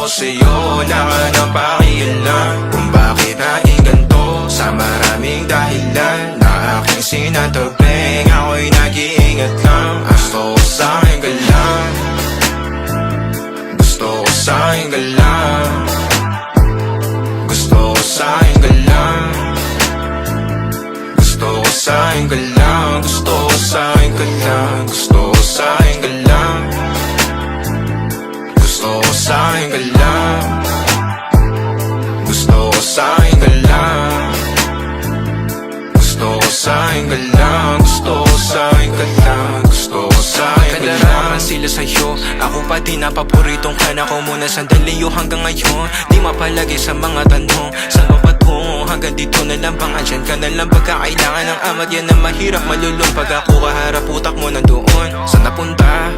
ko sa'yo, wala ka nang pakialam kung bakit naging ganito sa maraming dahilan na aking sinatabing. Ako'y nag-iingat lang, gusto ko sa'kin ka lang, gusto ko sa'kin ka lang, gusto ko sa'kin ka lang, gusto ko sa'kin ka lang, gusto ko sa'kin ka lang, gusto ko sa'kin ka lang, gusto ko sa'kin ka lang, gusto ko sa'kin ka lang, gusto ko sa'kin ka lang, gusto ko sa'kin ka lang, gusto ko sa'kin ka lang. Sila sa'yo, ako pa din ang paboritong ka na ko muna sandali o hanggang ngayon. Di mapalagi sa mga tanong, saan ba patungo? Hanggang dito na lang bang andyan ka na lang pagkakailangan ng amat? Yan na mahirap malulong pag ako kaharap utak mo nandoon. Saan napunta?